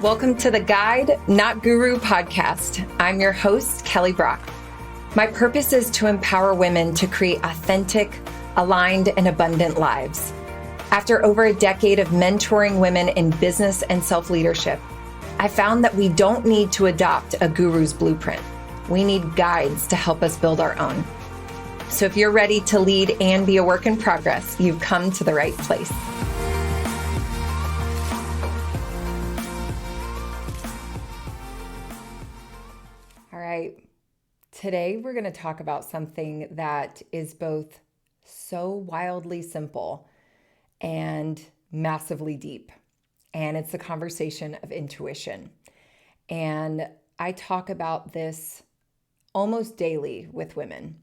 Welcome to the Guide, Not Guru podcast. I'm your host, Kelly Brock. My purpose is to empower women to create authentic, aligned, and abundant lives. After over a decade of mentoring women in business and self-leadership, I found that we don't need to adopt a guru's blueprint. We need guides to help us build our own. So if you're ready to lead and be a work in progress, you've come to the right place. Today, we're going to talk about something that is both so wildly simple and massively deep. And it's the conversation of intuition. And I talk about this almost daily with women.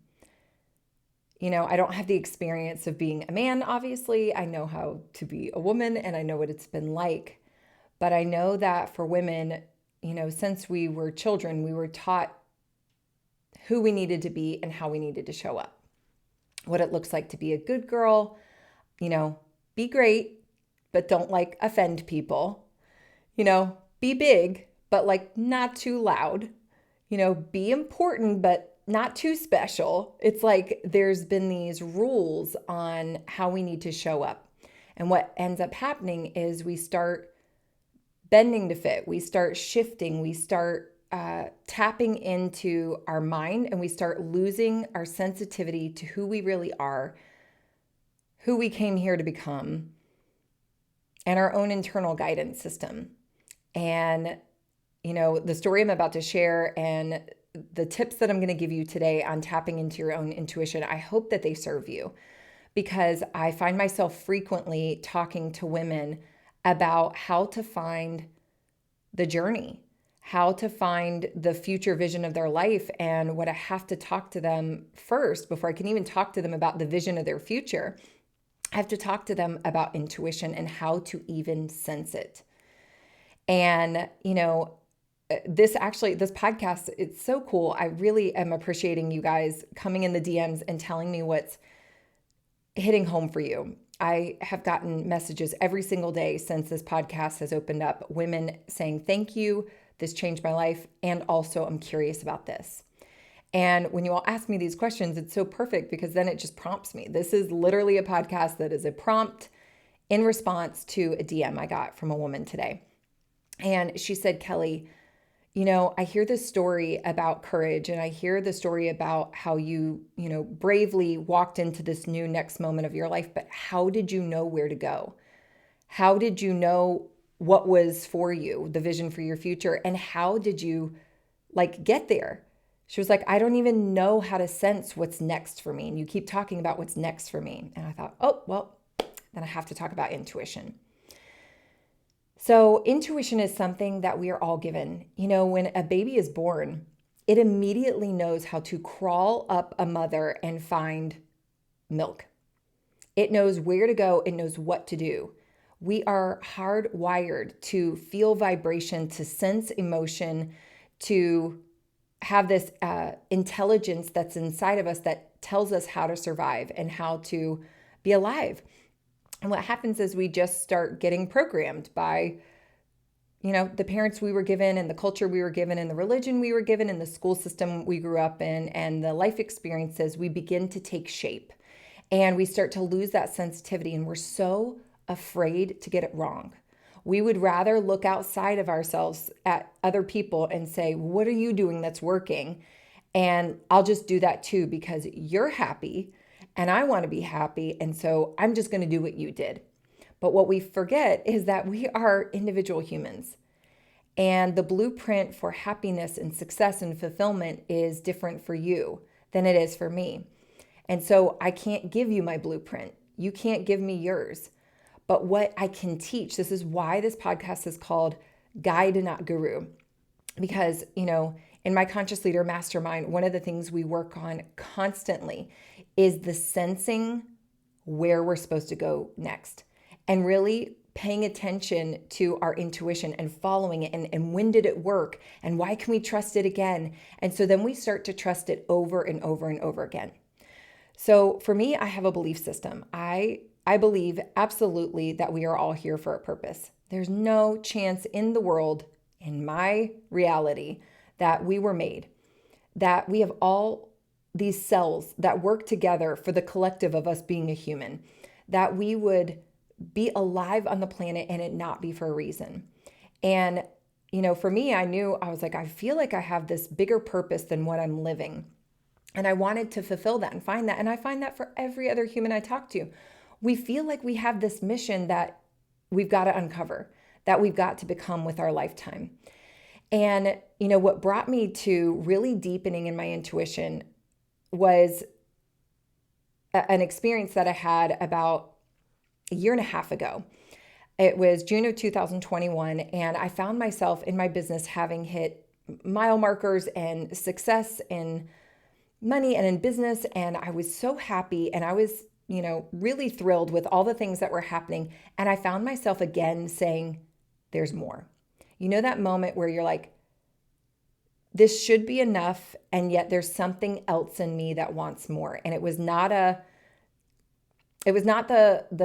You know, I don't have the experience of being a man, obviously. I know how to be a woman and I know what it's been like. But I know that for women, you know, since we were children, we were taught who we needed to be and how we needed to show up. What it looks like to be a good girl, you know, be great, but don't like offend people. You know, be big, but like not too loud. You know, be important, but not too special. It's like there's been these rules on how we need to show up. And what ends up happening is we start bending to fit. We start shifting. We start tapping into our mind, and we start losing our sensitivity to who we really are, who we came here to become, and our own internal guidance system. And, you know, the story I'm about to share and the tips that I'm going to give you today on tapping into your own intuition, I hope that they serve you, because I find myself frequently talking to women about how to find the journey, how to find the future vision of their life. And what I have to talk to them first, before I can even talk to them about the vision of their future, I have to talk to them about intuition and how to even sense it. And, you know, this podcast, it's so cool. I really am appreciating you guys coming in the DMs and telling me what's hitting home for you. I have gotten messages every single day since this podcast has opened up, women saying, thank you, this changed my life, and also I'm curious about this. And when you all ask me these questions, it's so perfect because then it just prompts me. This is literally a podcast that is a prompt in response to a DM I got from a woman today. And she said, Kelly, you know, I hear this story about courage, and I hear the story about how you bravely walked into this new next moment of your life, but how did you know where to go? How did you know what was for you, the vision for your future, and how did you get there? She was like, I don't even know how to sense what's next for me. And you keep talking about what's next for me. And I thought, oh, well, then I have to talk about intuition. So intuition is something that we are all given. You know, when a baby is born, it immediately knows how to crawl up a mother and find milk. It knows where to go. It knows what to do. We are hardwired to feel vibration, to sense emotion, to have this intelligence that's inside of us that tells us how to survive and how to be alive. And what happens is we just start getting programmed by, you know, the parents we were given and the culture we were given and the religion we were given and the school system we grew up in and the life experiences. We begin to take shape and we start to lose that sensitivity, and we're so afraid to get it wrong. We would rather look outside of ourselves at other people and say, what are you doing that's working? And I'll just do that too because you're happy and I want to be happy. And so I'm just going to do what you did. But what we forget is that we are individual humans. And the blueprint for happiness and success and fulfillment is different for you than it is for me. And so I can't give you my blueprint. You can't give me yours. But what I can teach, this is why this podcast is called Guide, Not Guru. Because, you know, in my Conscious Leader Mastermind, one of the things we work on constantly is the sensing where we're supposed to go next. And really paying attention to our intuition and following it. And when did it work? And why can we trust it again? And so then we start to trust it over and over and over again. So for me, I have a belief system. I believe absolutely that we are all here for a purpose, There's no chance in the world, in my reality, that we were made, that we have all these cells that work together for the collective of us being a human, that we would be alive on the planet and it not be for a reason. And, for me, I was like, I feel like I have this bigger purpose than what I'm living. And I wanted to fulfill that and find that. And I find that for every other human I talk to. We feel like we have this mission that we've got to uncover, that we've got to become with our lifetime. And, what brought me to really deepening in my intuition was an experience that I had about a year and a half ago. It was June of 2021, and I found myself in my business having hit mile markers and success in money and in business. And I was so happy, and I was, really thrilled with all the things that were happening. And I found myself again saying, there's more. That moment where you're like, this should be enough, and yet there's something else in me that wants more. And it was not the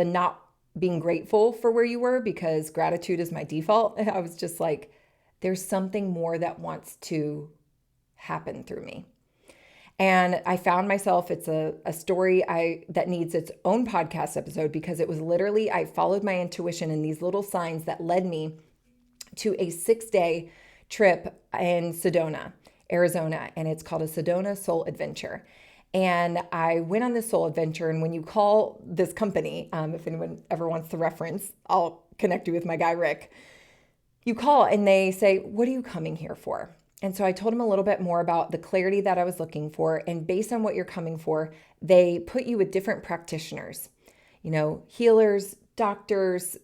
not being grateful for where you were, because gratitude is my default. I was just like, there's something more that wants to happen through me. And I found myself, it's a story that needs its own podcast episode, because it was literally, I followed my intuition and these little signs that led me to a 6-day trip in Sedona, Arizona. And it's called a Sedona Soul Adventure. And I went on this soul adventure. And when you call this company, if anyone ever wants the reference, I'll connect you with my guy, Rick. You call and they say, what are you coming here for? And so I told him a little bit more about the clarity that I was looking for. And based on what you're coming for, they put you with different practitioners, healers, doctors,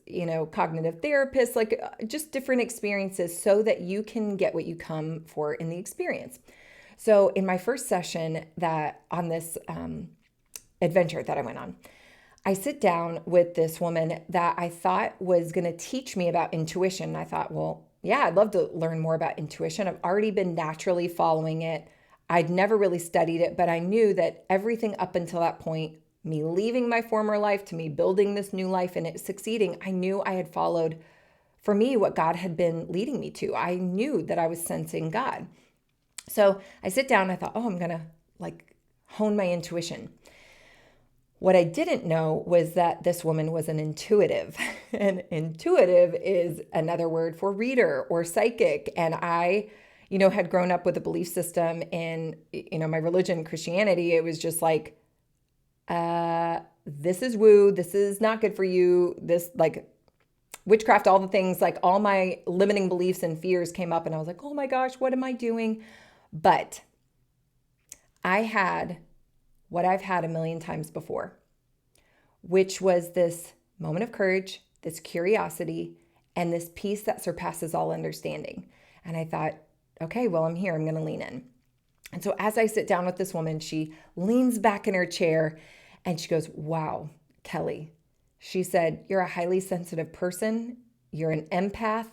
cognitive therapists, like just different experiences so that you can get what you come for in the experience. So in my first session on this adventure that I went on, I sit down with this woman that I thought was going to teach me about intuition. And I thought, well, yeah, I'd love to learn more about intuition. I've already been naturally following it. I'd never really studied it, but I knew that everything up until that point, me leaving my former life to me building this new life and it succeeding, I knew I had followed, for me, what God had been leading me to. I knew that I was sensing God. So I sit down and I thought, I'm going to hone my intuition. What I didn't know was that this woman was an intuitive. And intuitive is another word for reader or psychic. And I, had grown up with a belief system in, my religion, Christianity. It was just like, this is woo, this is not good for you. This witchcraft, all the things, all my limiting beliefs and fears came up. And I was like, oh my gosh, what am I doing? But I had what I've had a million times before, which was this moment of courage, this curiosity, and this peace that surpasses all understanding. And I thought, okay, well, I'm here. I'm going to lean in. And so as I sit down with this woman, she leans back in her chair and she goes, wow, Kelly. She said, you're a highly sensitive person. You're an empath.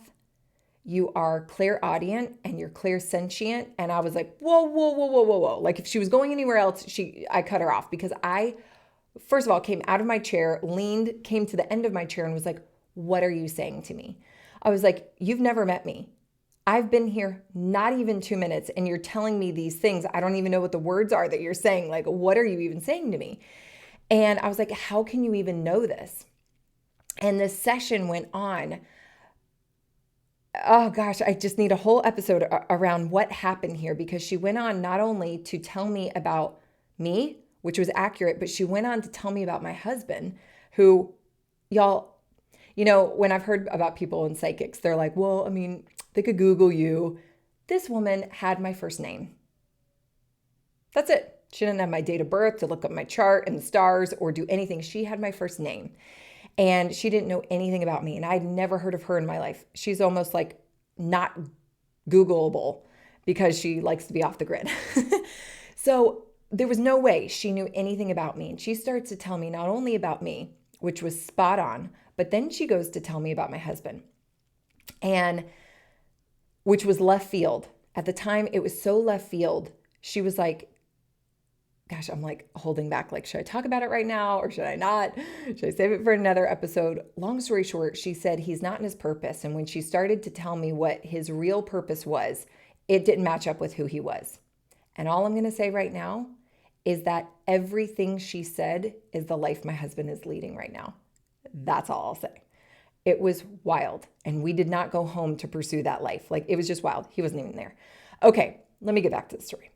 You are clairaudient and you're clairsentient. And I was like, whoa, whoa, whoa, whoa, whoa, whoa. Like if she was going anywhere else, I cut her off, because I, first of all, came out of my chair, came to the end of my chair and was like, what are you saying to me? I was like, you've never met me. I've been here not even 2 minutes and you're telling me these things. I don't even know what the words are that you're saying. Like, what are you even saying to me? And I was like, how can you even know this? And the session went on. Oh gosh, I just need a whole episode around what happened here, because she went on not only to tell me about me, which was accurate, but she went on to tell me about my husband, who, y'all, when I've heard about people and psychics, they're like, well, I mean, they could Google you. This woman had my first name. That's it. She didn't have my date of birth to look up my chart and the stars or do anything. She had my first name. And she didn't know anything about me. And I'd never heard of her in my life. She's almost like not Googleable because she likes to be off the grid. So there was no way she knew anything about me. And she starts to tell me not only about me, which was spot on, but then she goes to tell me about my husband, and which was left field. At the time, it was so left field. She was like, gosh, I'm like holding back. Like, should I talk about it right now or should I not? Should I save it for another episode? Long story short, she said he's not in his purpose. And when she started to tell me what his real purpose was, it didn't match up with who he was. And all I'm going to say right now is that everything she said is the life my husband is leading right now. That's all I'll say. It was wild. And we did not go home to pursue that life. Like, it was just wild. He wasn't even there. Okay, let me get back to the story.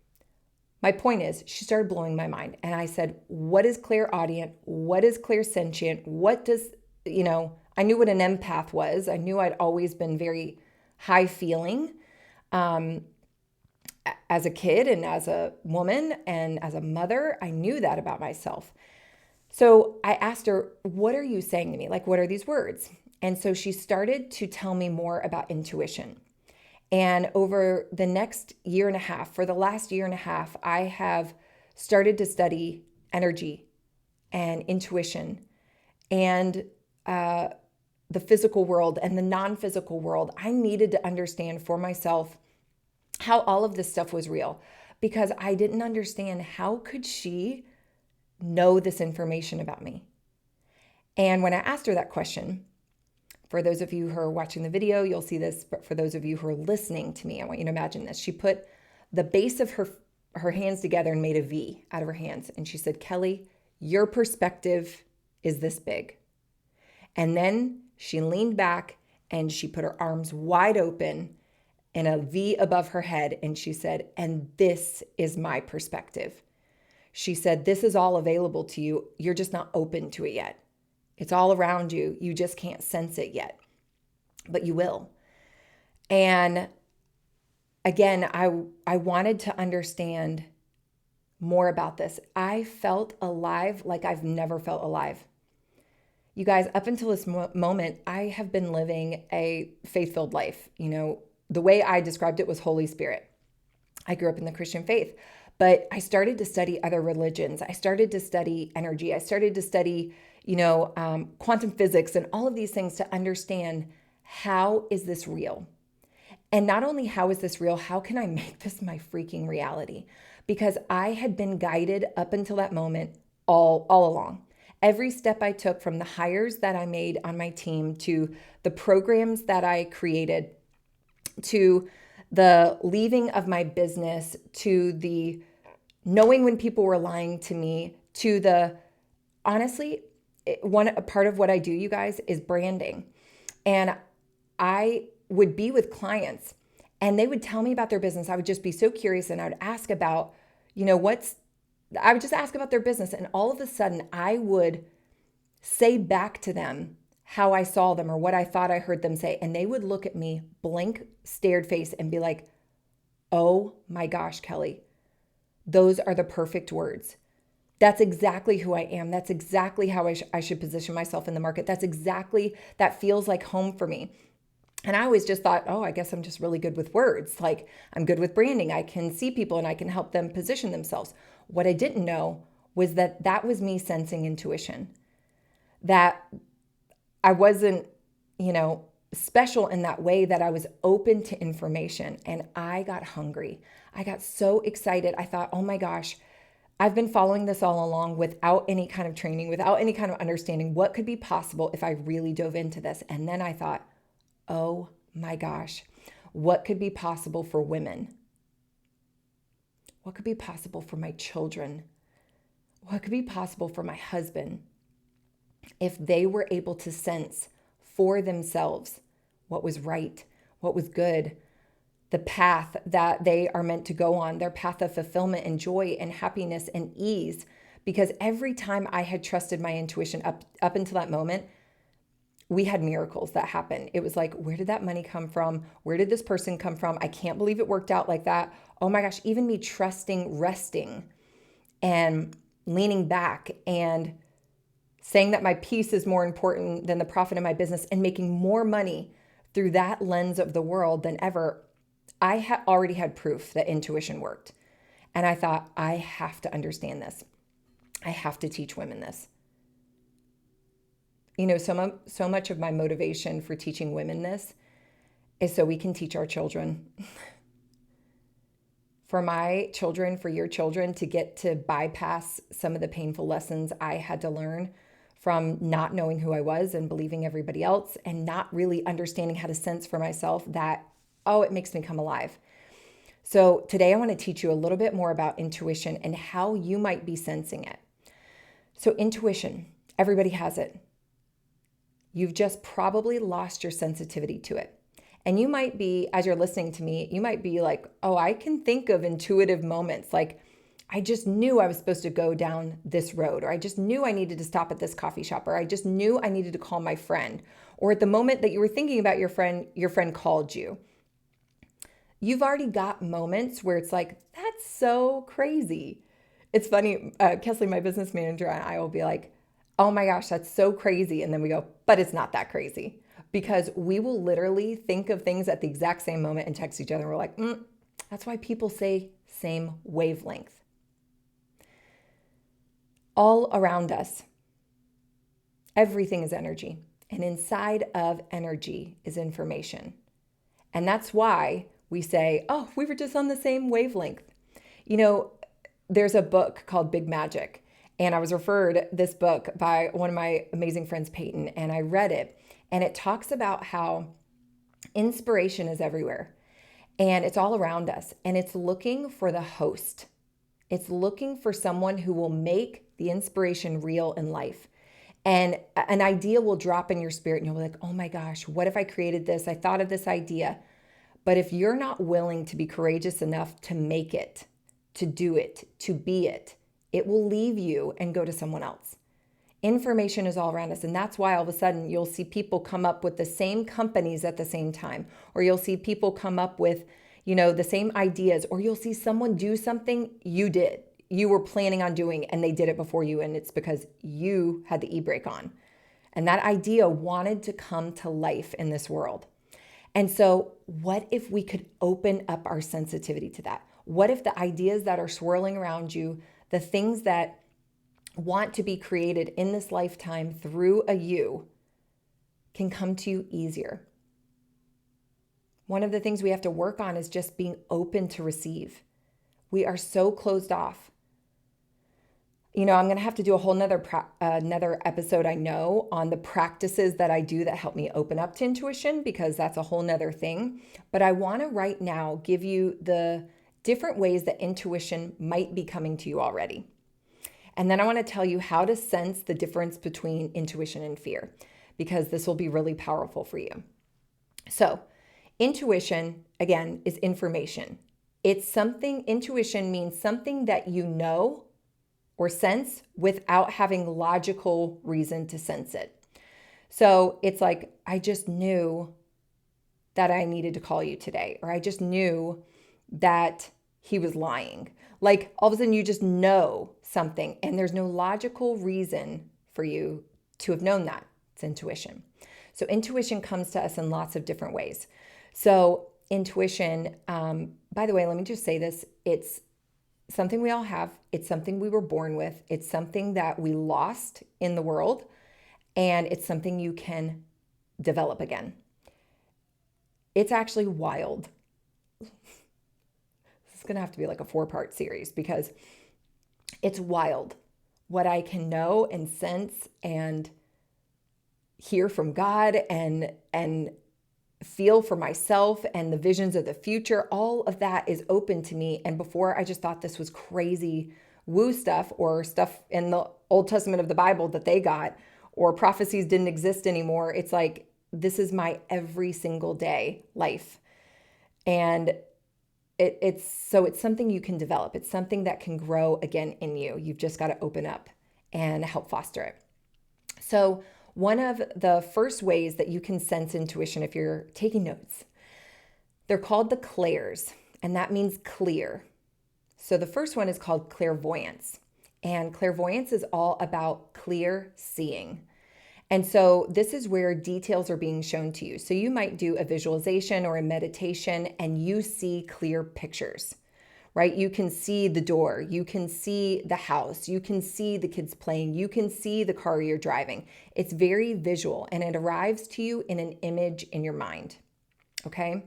My point is, she started blowing my mind. And I said, what is clairaudient? What is clairsentient? What does, I knew what an empath was. I knew I'd always been very high feeling as a kid and as a woman and as a mother. I knew that about myself. So I asked her, what are you saying to me? Like, what are these words? And so she started to tell me more about intuition. And over the next year and a half, for the last year and a half, I have started to study energy and intuition and the physical world and the non-physical world. I needed to understand for myself how all of this stuff was real, because I didn't understand how could she know this information about me. And when I asked her that question, for those of you who are watching the video, you'll see this, but for those of you who are listening to me, I want you to imagine this. She put the base of her hands together and made a V out of her hands. And she said, Kelly, your perspective is this big. And then she leaned back and she put her arms wide open in a V above her head. And she said, and this is my perspective. She said, this is all available to you. You're just not open to it yet. It's all around you. You just can't sense it yet, but you will. And again, I wanted to understand more about this. I felt alive like I've never felt alive. You guys, up until this moment, I have been living a faith-filled life. The way I described it was Holy Spirit. I grew up in the Christian faith, but I started to study other religions. I started to study energy. I started to study quantum physics and all of these things to understand, how is this real? And not only how is this real, how can I make this my freaking reality? Because I had been guided up until that moment all along. Every step I took, from the hires that I made on my team to the programs that I created, to the leaving of my business, to the knowing when people were lying to me, to the, honestly, a part of what I do, you guys, is branding. And I would be with clients and they would tell me about their business. I would just be so curious and I would ask about, I would just ask about their business. And all of a sudden I would say back to them how I saw them or what I thought I heard them say. And they would look at me, blank, stared face, and be like, oh my gosh, Kelly, those are the perfect words. That's exactly who I am. That's exactly how I should position myself in the market. That feels like home for me. And I always just thought, oh, I guess I'm just really good with words. Like, I'm good with branding. I can see people and I can help them position themselves. What I didn't know was that was me sensing intuition. That I wasn't, special in that way, that I was open to information. And I got hungry. I got so excited. I thought, oh my gosh, I've been following this all along without any kind of training, without any kind of understanding what could be possible if I really dove into this. And then I thought, oh my gosh, what could be possible for women? What could be possible for my children? What could be possible for my husband if they were able to sense for themselves what was right, what was good, the path that they are meant to go on, their path of fulfillment and joy and happiness and ease? Because every time I had trusted my intuition up until that moment, we had miracles that happened. It was like, where did that money come from? Where did this person come from? I can't believe it worked out like that. Oh my gosh, even me trusting, resting, and leaning back and saying that my peace is more important than the profit of my business and making more money through that lens of the world than ever. I already had proof that intuition worked. And I thought, I have to understand this. I have to teach women this. So much of my motivation for teaching women this is so we can teach our children. for my children, for your children to get to bypass some of the painful lessons I had to learn from not knowing who I was and believing everybody else and not really understanding how to sense for myself that, oh, it makes me come alive. So today I want to teach you a little bit more about intuition and how you might be sensing it. So intuition, everybody has it. You've just probably lost your sensitivity to it. And you might be, as you're listening to me, you might be like, oh, I can think of intuitive moments. Like, I just knew I was supposed to go down this road, or I just knew I needed to stop at this coffee shop, or I just knew I needed to call my friend. Or at the moment that you were thinking about your friend called you. You've already got moments where it's like, that's so crazy. It's funny, Kesley, my business manager, and I will be like, oh my gosh, that's so crazy. And then we go, but it's not that crazy. Because we will literally think of things at the exact same moment and text each other. And we're like, that's why people say same wavelength. All around us, everything is energy. And inside of energy is information. And that's why we say, oh, we were just on the same wavelength. You know, there's a book called Big Magic. And I was referred this book by one of my amazing friends, Peyton, and I read it. And it talks about how inspiration is everywhere and it's all around us. And it's looking for the host. It's looking for someone who will make the inspiration real in life. And an idea will drop in your spirit and you'll be like, oh my gosh, what if I created this? I thought of this idea. But if you're not willing to be courageous enough to make it, to do it, to be it, it will leave you and go to someone else. Information is all around us. And that's why all of a sudden you'll see people come up with the same companies at the same time, or you'll see people come up with, the same ideas, or you'll see someone do something you were planning on doing and they did it before you. And it's because you had the e-brake on. And that idea wanted to come to life in this world. And so what if we could open up our sensitivity to that? What if the ideas that are swirling around you, the things that want to be created in this lifetime through a you, can come to you easier? One of the things we have to work on is just being open to receive. We are so closed off. I'm going to have to do a whole another episode, I know, on the practices that I do that help me open up to intuition, because that's a whole nother thing. But I want to right now give you the different ways that intuition might be coming to you already. And then I want to tell you how to sense the difference between intuition and fear, because this will be really powerful for you. So, intuition, again, is information. Intuition means something that you know or sense without having logical reason to sense it. So it's like, I just knew that I needed to call you today, or I just knew that he was lying. Like all of a sudden you just know something and there's no logical reason for you to have known that. It's intuition. So intuition comes to us in lots of different ways. So intuition, by the way, let me just say this. It's something we all have. It's something we were born with. It's something that we lost in the world. And it's something you can develop again. It's actually wild. This is going to have to be like a 4-part series, because it's wild what I can know and sense and hear from God and feel for myself, and the visions of the future. All of that is open to me. And before, I just thought this was crazy woo stuff, or stuff in the Old Testament of the Bible that they got, or prophecies didn't exist anymore. It's like, this is my every single day life. And it's something you can develop. It's something that can grow again in you. You've just got to open up and help foster it. So one of the first ways that you can sense intuition, if you're taking notes, they're called the clairs, and that means clear. So the first one is called clairvoyance, and clairvoyance is all about clear seeing. And so this is where details are being shown to you. So you might do a visualization or a meditation and you see clear pictures, right? You can see the door, you can see the house, you can see the kids playing, you can see the car you're driving. It's very visual and it arrives to you in an image in your mind, okay?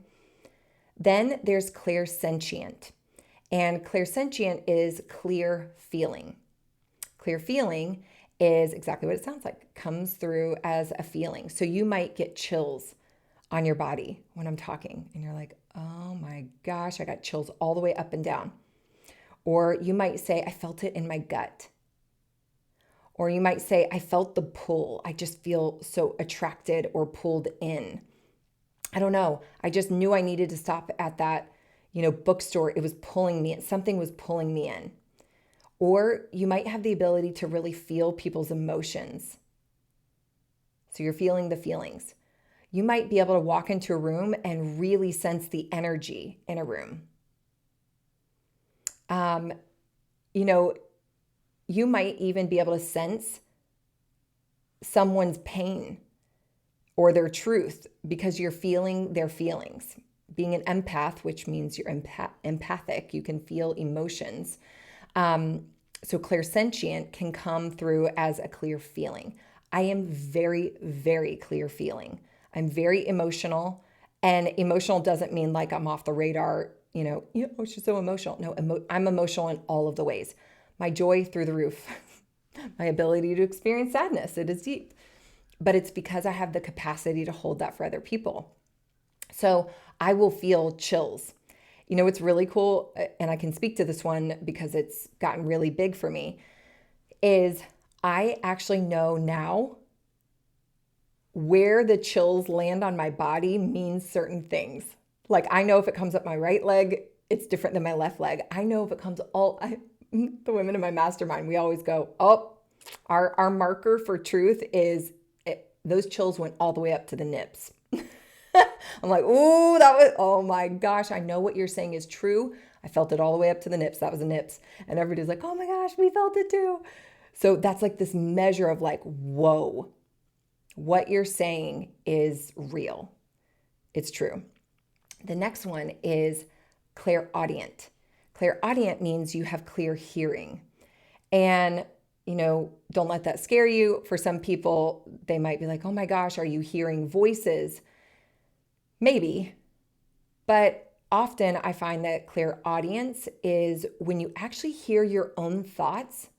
Then there's clairsentient. And clairsentient is clear feeling. Clear feeling is exactly what it sounds like. It comes through as a feeling. So you might get chills on your body when I'm talking and you're like, oh my gosh, I got chills all the way up and down. Or you might say, I felt it in my gut. Or you might say, I felt the pull. I just feel so attracted or pulled in. I don't know. I just knew I needed to stop at that, bookstore. It was pulling me in. Something was pulling me in. Or you might have the ability to really feel people's emotions. So you're feeling the feelings. You might be able to walk into a room and really sense the energy in a room. You might even be able to sense someone's pain or their truth because you're feeling their feelings. Being an empath, which means you're empathic, you can feel emotions. So clairsentient can come through as a clear feeling. I am very, very clear feeling. I'm very emotional, and emotional doesn't mean like I'm off the radar, she's so emotional. No, I'm emotional in all of the ways. My joy through the roof, my ability to experience sadness, it is deep, but it's because I have the capacity to hold that for other people. So I will feel chills. What's really cool, and I can speak to this one because it's gotten really big for me, is I actually know now where the chills land on my body means certain things. Like I know if it comes up my right leg, it's different than my left leg. I know if it comes the women in my mastermind, we always go, our marker for truth is those chills went all the way up to the nips. I'm like, oh my gosh, I know what you're saying is true. I felt it all the way up to the nips. That was the nips. And everybody's like, oh my gosh, we felt it too. So that's like this measure of like, whoa, what you're saying is real. It's true. The next one is clairaudient. Clairaudient means you have clear hearing. And, don't let that scare you. For some people, they might be like, oh my gosh, are you hearing voices? Maybe. But often I find that clairaudience is when you actually hear your own thoughts,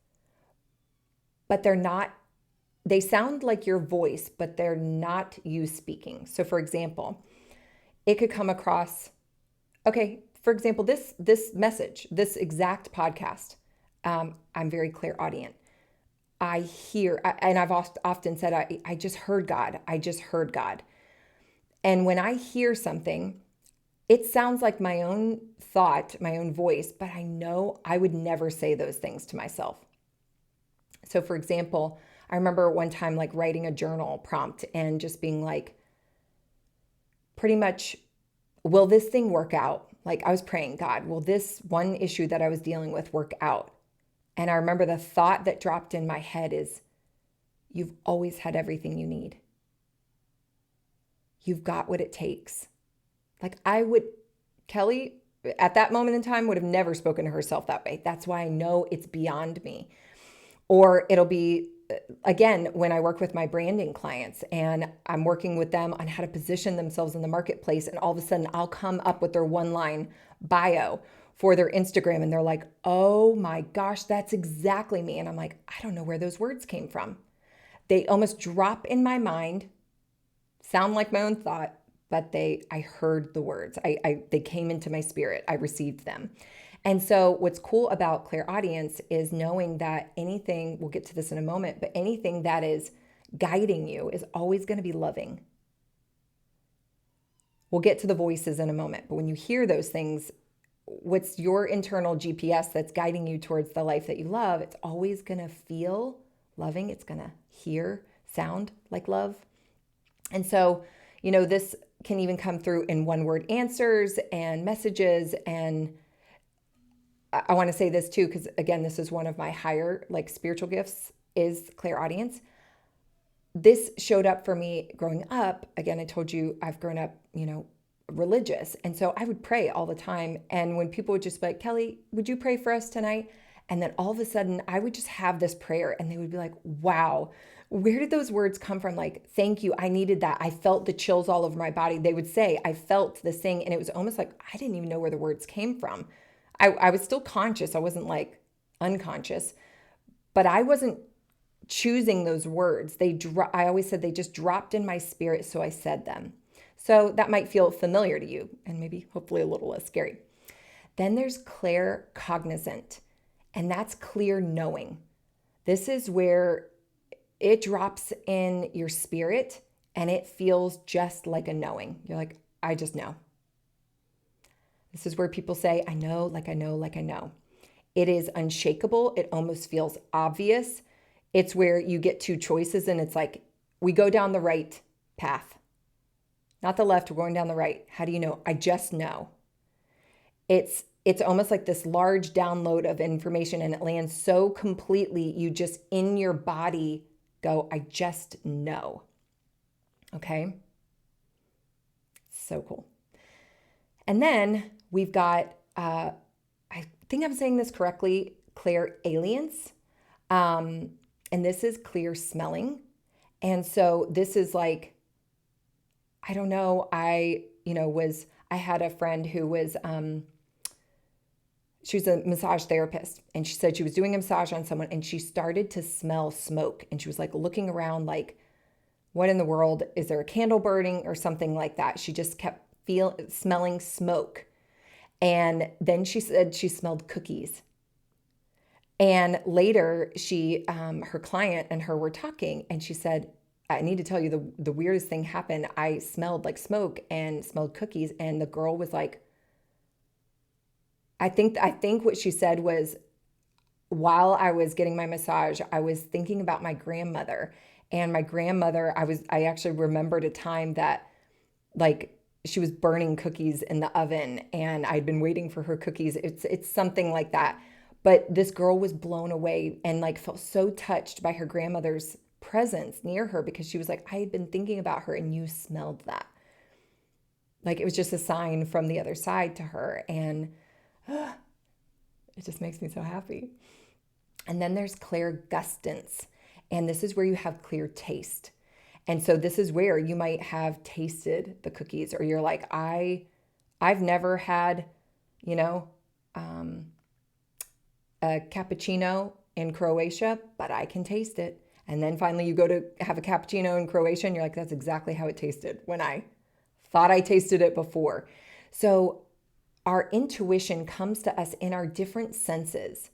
but they sound like your voice, but they're not you speaking. So for example, it could come across, for example, this message, this exact podcast, I'm very clairaudient. I hear, and I've often said, I just heard God. I just heard God. And when I hear something, it sounds like my own thought, my own voice, but I know I would never say those things to myself. So for example, I remember one time like writing a journal prompt and just being like, pretty much, will this thing work out? Like I was praying, God, will this one issue that I was dealing with work out? And I remember the thought that dropped in my head is, you've always had everything you need. You've got what it takes. Like Kelly, at that moment in time, would have never spoken to herself that way. That's why I know it's beyond me. Or it'll be, again, when I work with my branding clients and I'm working with them on how to position themselves in the marketplace, and all of a sudden I'll come up with their one-line bio for their Instagram and they're like, oh my gosh, that's exactly me. And I'm like, I don't know where those words came from. They almost drop in my mind, sound like my own thought, but I heard the words. They came into my spirit. I received them. And so what's cool about clairaudience is knowing that anything, we'll get to this in a moment, but anything that is guiding you is always going to be loving. We'll get to the voices in a moment, but when you hear those things, what's your internal GPS that's guiding you towards the life that you love, it's always going to feel loving. It's going to sound like love. And so, this can even come through in one-word answers and messages. And I want to say this too, because again, this is one of my higher spiritual gifts is clairaudience. This showed up for me growing up. Again, I told you I've grown up, religious. And so I would pray all the time. And when people would just be like, Kelly, would you pray for us tonight? And then all of a sudden I would just have this prayer and they would be like, wow, where did those words come from? Like, thank you. I needed that. I felt the chills all over my body. They would say, I felt this thing. And it was almost like I didn't even know where the words came from. I was still conscious. I wasn't like unconscious, but I wasn't choosing those words. I always said they just dropped in my spirit, so I said them. So that might feel familiar to you and maybe hopefully a little less scary. Then there's claircognizant, and that's clear knowing. This is where it drops in your spirit and it feels just like a knowing. You're like, I just know. This is where people say, I know, like I know, like I know. It is unshakable. It almost feels obvious. It's where you get two choices and it's like, we go down the right path, not the left, we're going down the right. How do you know? I just know. It's almost like this large download of information and it lands so completely, you just in your body go, I just know. Okay? So cool. And then we've got, I think I'm saying this correctly, clairalience. And this is clear smelling. And so this is like, I don't know, I had a friend who was, she was a massage therapist, and she said she was doing a massage on someone and she started to smell smoke. And she was like looking around like, what in the world? Is there a candle burning or something like that? She just kept smelling smoke. And then she said she smelled cookies. And later her client and her were talking and she said, I need to tell you the weirdest thing happened. I smelled like smoke and smelled cookies. And the girl was like, I think what she said was, while I was getting my massage, I was thinking about my grandmother. And my grandmother, I actually remembered a time that like she was burning cookies in the oven and I'd been waiting for her cookies. It's something like that. But this girl was blown away and like felt so touched by her grandmother's presence near her because she was like, I had been thinking about her and you smelled that. Like it was just a sign from the other side to her. And it just makes me so happy. And then there's clairgustance. And this is where you have clear taste. And so this is where you might have tasted the cookies or you're like, I've never had, a cappuccino in Croatia, but I can taste it. And then finally you go to have a cappuccino in Croatia and you're like, that's exactly how it tasted when I thought I tasted it before. So our intuition comes to us in our different senses.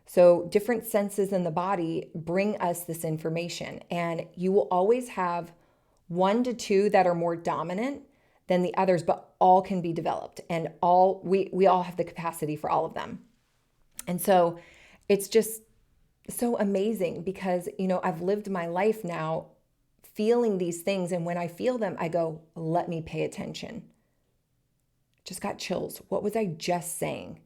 So different senses in the body bring us this information, and you will always have 1 to 2 that are more dominant than the others, but all can be developed, and we all have the capacity for all of them. And so it's just so amazing because, I've lived my life now feeling these things, and when I feel them, I go, let me pay attention. Just got chills. What was I just saying?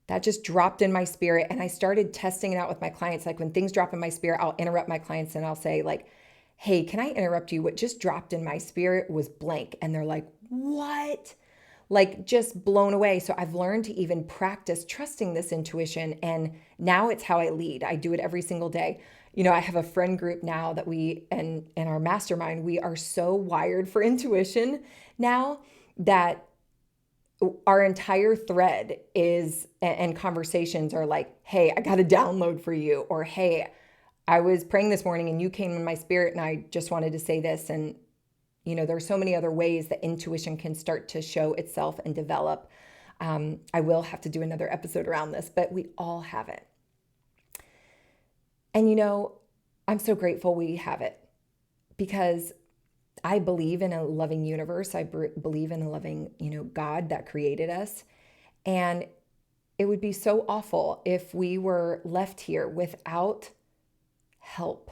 That just dropped in my spirit. And I started testing it out with my clients. Like when things drop in my spirit, I'll interrupt my clients and I'll say like, hey, can I interrupt you? What just dropped in my spirit was blank. And they're like, what? Like just blown away. So I've learned to even practice trusting this intuition. And now it's how I lead. I do it every single day. I have a friend group now that in our mastermind, we are so wired for intuition now that our entire thread is, and conversations are like, hey, I got a download for you. Or, hey, I was praying this morning and you came in my spirit and I just wanted to say this. And, there are so many other ways that intuition can start to show itself and develop. I will have to do another episode around this, but we all have it. And, I'm so grateful we have it because I believe in a loving universe. I believe in a loving, God that created us. And it would be so awful if we were left here without help.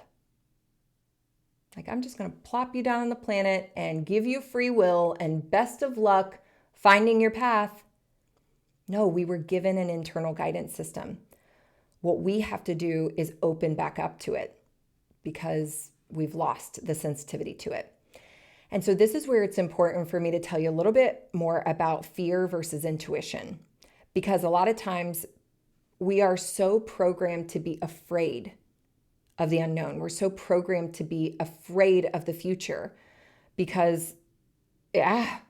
Like, I'm just going to plop you down on the planet and give you free will and best of luck finding your path. No, we were given an internal guidance system. What we have to do is open back up to it because we've lost the sensitivity to it. And so this is where it's important for me to tell you a little bit more about fear versus intuition, because a lot of times we are so programmed to be afraid of the unknown. We're so programmed to be afraid of the future because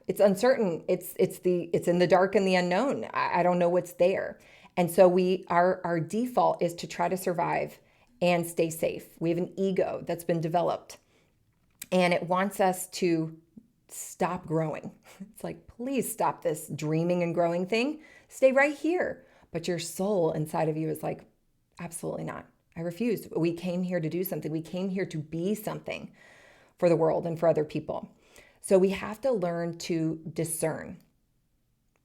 it's uncertain. It's in the dark and the unknown. I don't know what's there. And so our default is to try to survive and stay safe. We have an ego that's been developed and it wants us to stop growing. It's like, please stop this dreaming and growing thing. Stay right here. But your soul inside of you is like, absolutely not. I refuse. We came here to do something. We came here to be something for the world and for other people. So we have to learn to discern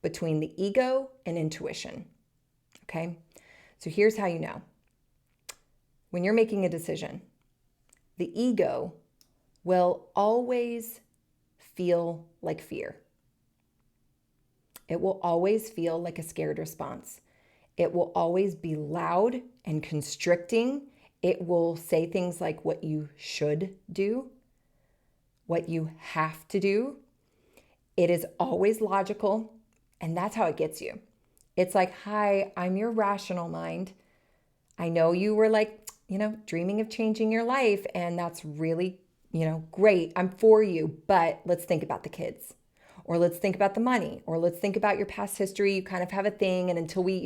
between the ego and intuition. Okay? So here's how you know. When you're making a decision, the ego will always feel like fear. It will always feel like a scared response. It will always be loud and constricting. It will say things like what you should do, what you have to do. It is always logical, and that's how it gets you. It's like, hi, I'm your rational mind. I know you were like, dreaming of changing your life, and that's really, great. I'm for you, but let's think about the kids. Or let's think about the money, or let's think about your past history. You kind of have a thing, and until we,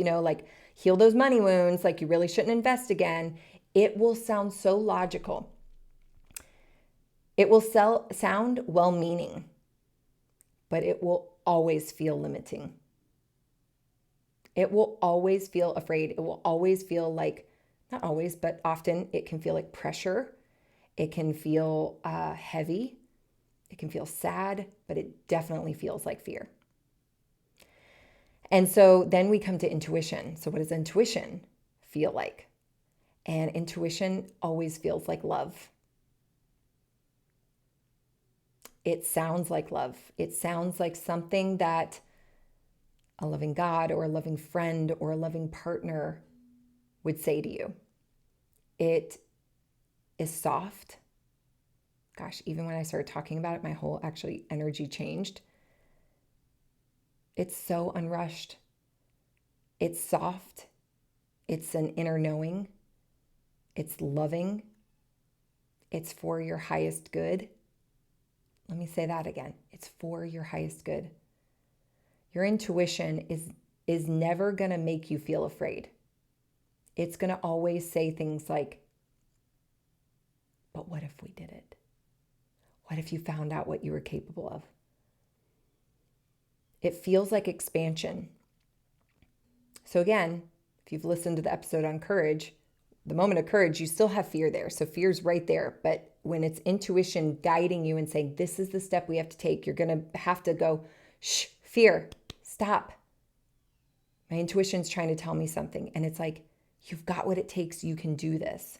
heal those money wounds, like you really shouldn't invest again, it will sound so logical. It will sound well-meaning, but it will always feel limiting. It will always feel afraid. It will always feel like, not always, but often it can feel like pressure. It can feel heavy. It can feel sad, but it definitely feels like fear. And so then we come to intuition. So what does intuition feel like? And intuition always feels like love. It sounds like love. It sounds like something that a loving God or a loving friend or a loving partner would say to you. It is soft. Gosh, even when I started talking about it, my whole energy changed. It's so unrushed. It's soft. It's an inner knowing. It's loving. It's for your highest good. Let me say that again. It's for your highest good. Your intuition is never going to make you feel afraid. It's going to always say things like, but what if we did it? What if you found out what you were capable of? It feels like expansion. So again, if you've listened to the episode on courage, the moment of courage, you still have fear there. So fear's right there. But when it's intuition guiding you and saying, this is the step we have to take, you're going to have to go, shh, fear, stop. My intuition's trying to tell me something. And it's like, you've got what it takes. You can do this.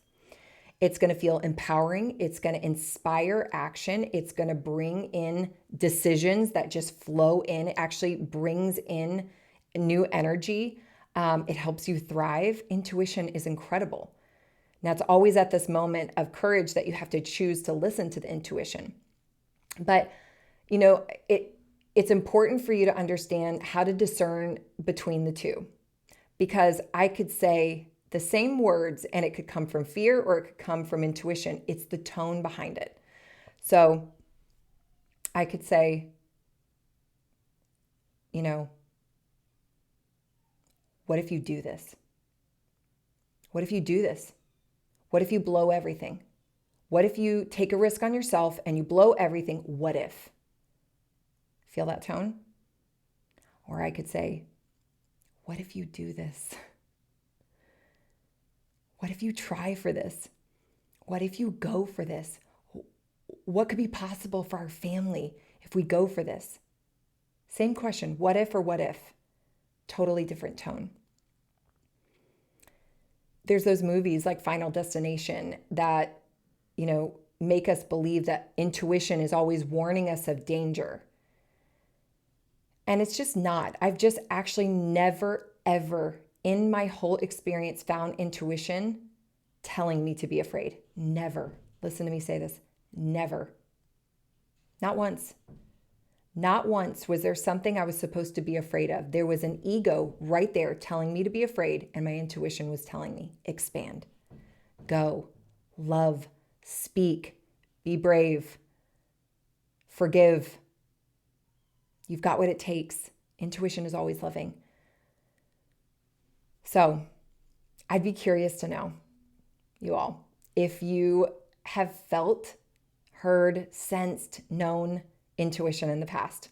It's going to feel empowering. It's going to inspire action. It's going to bring in decisions that just flow in. It actually brings in new energy. It helps you thrive. Intuition is incredible. Now, it's always at this moment of courage that you have to choose to listen to the intuition. But, it's important for you to understand how to discern between the two. Because I could say the same words and it could come from fear or it could come from intuition. It's the tone behind it. So I could say, what if you do this? What if you do this? What if you blow everything? What if you take a risk on yourself and you blow everything? What if? Feel that tone? Or I could say, what if you do this? What if you try for this? What if you go for this? What could be possible for our family if we go for this? Same question, what if or what if? Totally different tone. There's those movies like Final Destination that, make us believe that intuition is always warning us of danger. And it's just not. I've just actually never, ever in my whole experience found intuition telling me to be afraid. Never. Listen to me say this. Never. Not once. Not once was there something I was supposed to be afraid of. There was an ego right there telling me to be afraid, and my intuition was telling me, expand, go, love, speak, be brave, forgive, You've got what it takes. Intuition is always loving. So I'd be curious to know, you all, if you have felt, heard, sensed, known intuition in the past.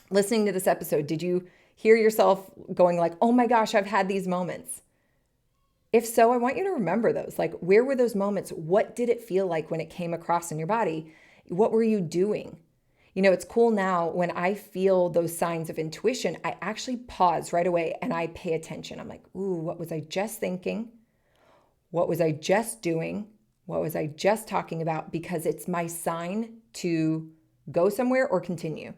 Listening to this episode, did you hear yourself going like, oh my gosh, I've had these moments? If so, I want you to remember those. Like, where were those moments? What did it feel like when it came across in your body? What were you doing? You know, it's cool now when I feel those signs of intuition, I actually pause right away and I pay attention. I'm like, ooh, what was I just thinking? What was I just doing? What was I just talking about? Because it's my sign to go somewhere or continue.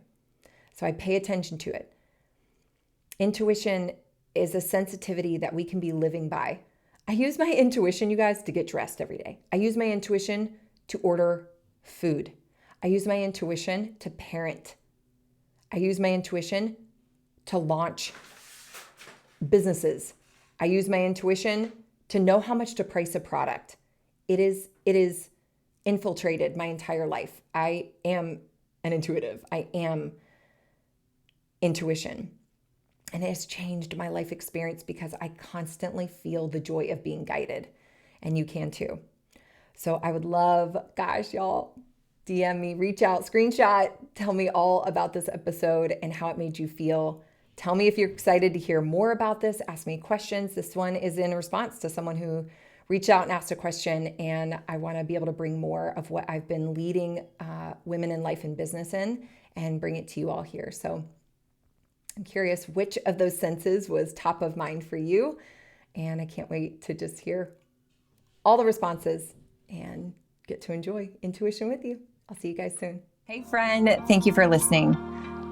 So I pay attention to it. Intuition is a sensitivity that we can be living by. I use my intuition, you guys, to get dressed every day. I use my intuition to order food. I use my intuition to parent. I use my intuition to launch businesses. I use my intuition to know how much to price a product. It is infiltrated my entire life. I am an intuitive. I am intuition. And it has changed my life experience because I constantly feel the joy of being guided. And you can too. So I would love, gosh, y'all, DM me, reach out, screenshot, tell me all about this episode and how it made you feel. Tell me if you're excited to hear more about this. Ask me questions. This one is in response to someone who reached out and asked a question, and I want to be able to bring more of what I've been leading women in life and business in and bring it to you all here. So I'm curious which of those senses was top of mind for you, and I can't wait to just hear all the responses and get to enjoy intuition with you. I'll see you guys soon. Hey friend, thank you for listening.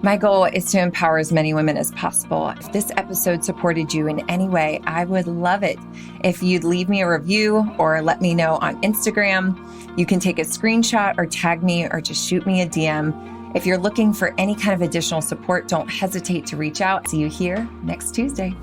My goal is to empower as many women as possible. If this episode supported you in any way, I would love it if you'd leave me a review or let me know on Instagram. You can take a screenshot or tag me or just shoot me a DM. If you're looking for any kind of additional support, don't hesitate to reach out. See you here next Tuesday.